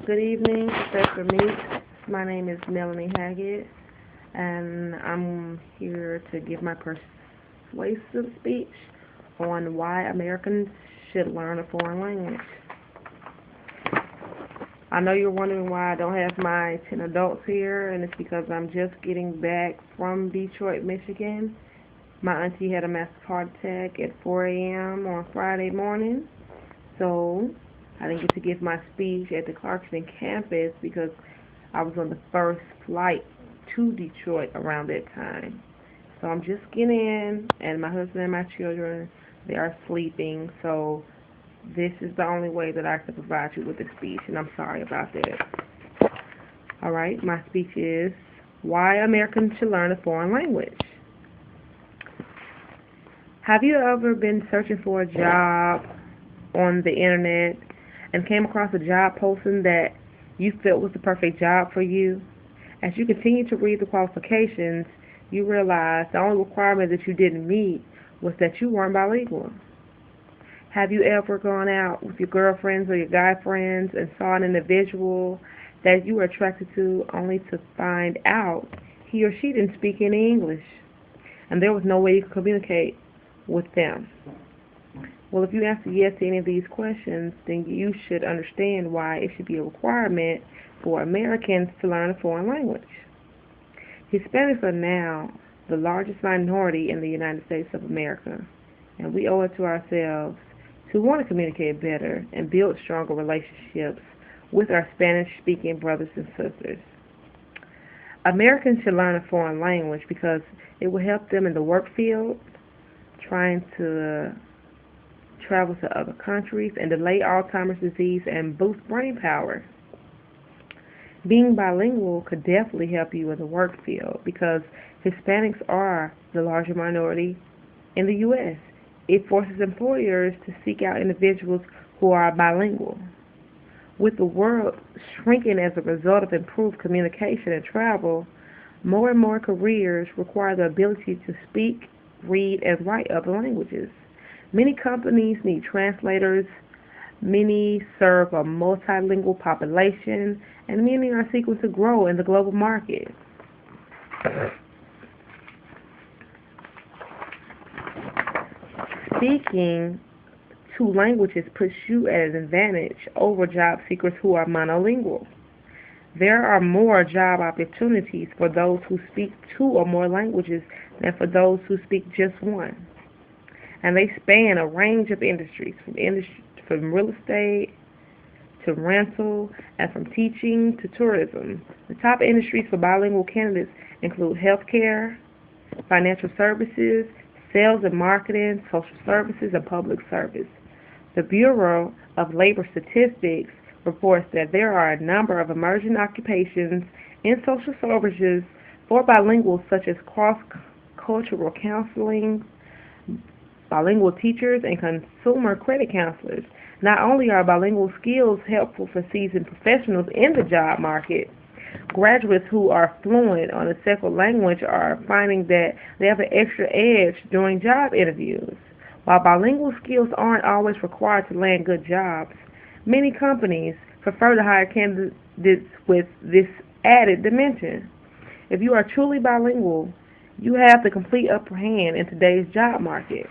Good evening, Professor Meeks. My name is Melanie Haggett, and I'm here to give my persuasive speech on why Americans should learn a foreign language. I know you're wondering why I don't have my 10 adults here, and it's because I'm just getting back from Detroit, Michigan. My auntie had a massive heart attack at 4 a.m. on Friday morning, so I didn't get to give my speech at the Clarkston campus because I was on the first flight to Detroit around that time. So I'm just getting in, and my husband and my children, they are sleeping, so this is the only way that I can provide you with a speech, and I'm sorry about that. All right, my speech is why Americans should learn a foreign language. Have you ever been searching for a job on the internet and came across a job posting that you felt was the perfect job for you? As you continue to read the qualifications, you realize the only requirement that you didn't meet was that you weren't bilingual. Have you ever gone out with your girlfriends or your guy friends and saw an individual that you were attracted to only to find out he or she didn't speak any English and there was no way you could communicate with them? Well, if you answer yes to any of these questions, then you should understand why it should be a requirement for Americans to learn a foreign language. Hispanics are now the largest minority in the United States of America, and we owe it to ourselves to want to communicate better and build stronger relationships with our Spanish-speaking brothers and sisters. Americans should learn a foreign language because it will help them in the work field, trying to travel to other countries and delay Alzheimer's disease and boost brain power. Being bilingual could definitely help you in the work field because Hispanics are the larger minority in the U.S. It forces employers to seek out individuals who are bilingual. With the world shrinking as a result of improved communication and travel, more and more careers require the ability to speak, read, and write other languages. Many companies need translators, many serve a multilingual population, and many are seeking to grow in the global market. Speaking two languages puts you at an advantage over job seekers who are monolingual. There are more job opportunities for those who speak two or more languages than for those who speak just one. And they span a range of industries, from real estate to rental and from teaching to tourism. The top industries for bilingual candidates include healthcare, financial services, sales and marketing, social services, and public service. The Bureau of Labor Statistics reports that there are a number of emerging occupations in social services for bilinguals such as cross-cultural counseling, bilingual teachers, and consumer credit counselors. Not only are bilingual skills helpful for seasoned professionals in the job market, graduates who are fluent on a second language are finding that they have an extra edge during job interviews. While bilingual skills aren't always required to land good jobs, many companies prefer to hire candidates with this added dimension. If you are truly bilingual, you have the complete upper hand in today's job market.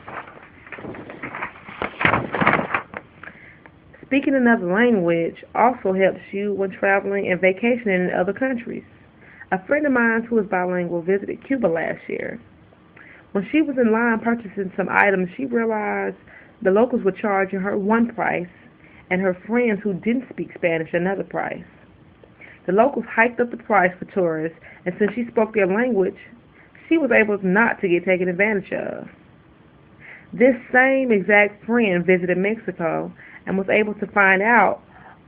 Speaking another language also helps you when traveling and vacationing in other countries. A friend of mine who is bilingual visited Cuba last year. When she was in line purchasing some items, she realized the locals were charging her one price and her friends who didn't speak Spanish another price. The locals hiked up the price for tourists, and since she spoke their language, she was able not to get taken advantage of. This same exact friend visited Mexico and was able to find out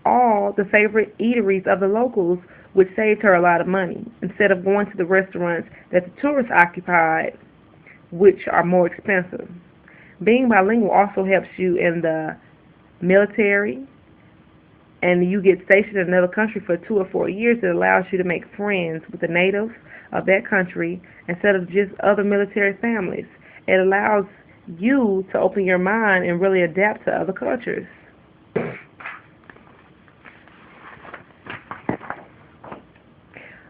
all the favorite eateries of the locals, which saved her a lot of money, instead of going to the restaurants that the tourists occupied, which are more expensive. Being bilingual also helps you in the military, and you get stationed in another country for 2 or 4 years. It allows you to make friends with the natives of that country instead of just other military families. It allows you to open your mind and really adapt to other cultures.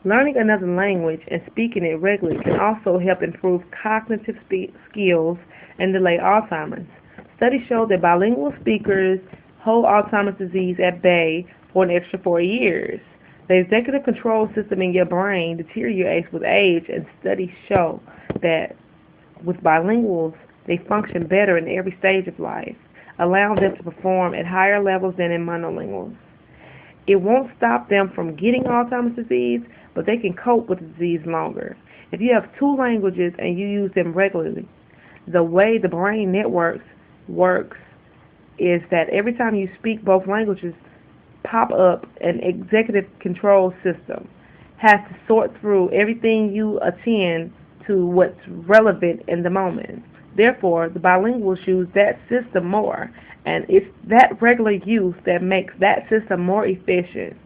Learning another language and speaking it regularly can also help improve cognitive skills and delay Alzheimer's. Studies show that bilingual speakers hold Alzheimer's disease at bay for an extra 4 years. The executive control system in your brain deteriorates with age, and studies show that with bilinguals, they function better in every stage of life, allowing them to perform at higher levels than in monolinguals. It won't stop them from getting Alzheimer's disease, but they can cope with the disease longer. If you have two languages and you use them regularly, the way the brain networks works is that every time you speak both languages, pop up an executive control system has to sort through everything you attend to what's relevant in the moment. Therefore, the bilinguals use that system more, and it's that regular use that makes that system more efficient.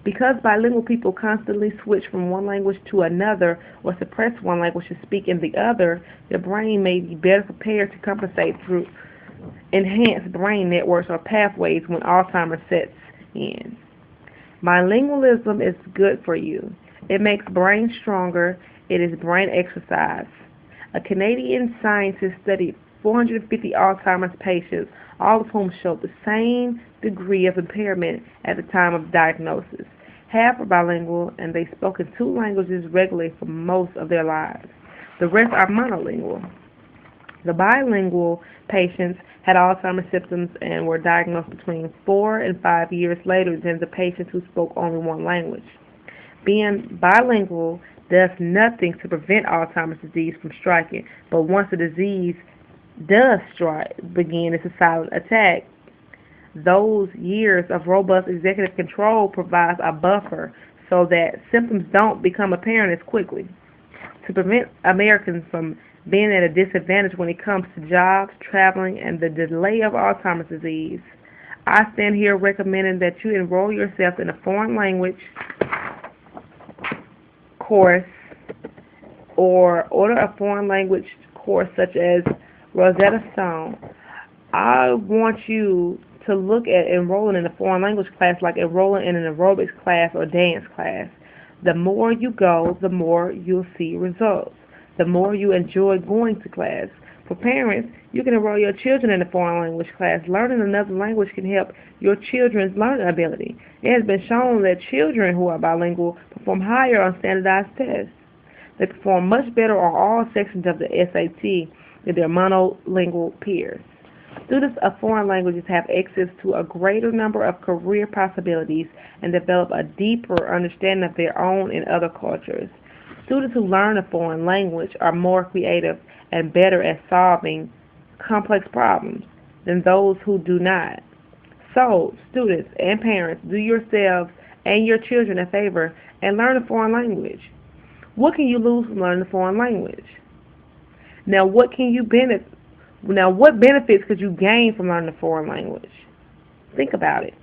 Because bilingual people constantly switch from one language to another or suppress one language to speak in the other, their brain may be better prepared to compensate through enhanced brain networks or pathways when Alzheimer's sets in. Bilingualism is good for you. It makes brain stronger. It is brain exercise. A Canadian scientist studied 450 Alzheimer's patients, all of whom showed the same degree of impairment at the time of diagnosis. Half are bilingual, and they spoke in two languages regularly for most of their lives. The rest are monolingual. The bilingual patients had Alzheimer's symptoms and were diagnosed between 4 and 5 years later than the patients who spoke only one language. Being bilingual does nothing to prevent Alzheimer's disease from striking, but once the disease does begin, it's a silent attack. Those years of robust executive control provides a buffer so that symptoms don't become apparent as quickly. To prevent Americans from being at a disadvantage when it comes to jobs, traveling, and the delay of Alzheimer's disease, I stand here recommending that you enroll yourself in a foreign language course or order a foreign language course such as Rosetta Stone. I want you to look at enrolling in a foreign language class like enrolling in an aerobics class or dance class. The more you go, the more you'll see results. The more you enjoy going to class. For parents, you can enroll your children in a foreign language class. Learning another language can help your children's learning ability. It has been shown that children who are bilingual perform higher on standardized tests. They perform much better on all sections of the SAT than their monolingual peers. Students of foreign languages have access to a greater number of career possibilities and develop a deeper understanding of their own and other cultures. Students who learn a foreign language are more creative and better at solving complex problems than those who do not. So, students and parents, do yourselves and your children a favor and learn a foreign language. What can you lose from learning a foreign language? Now, what benefits could you gain from learning a foreign language? Think about it.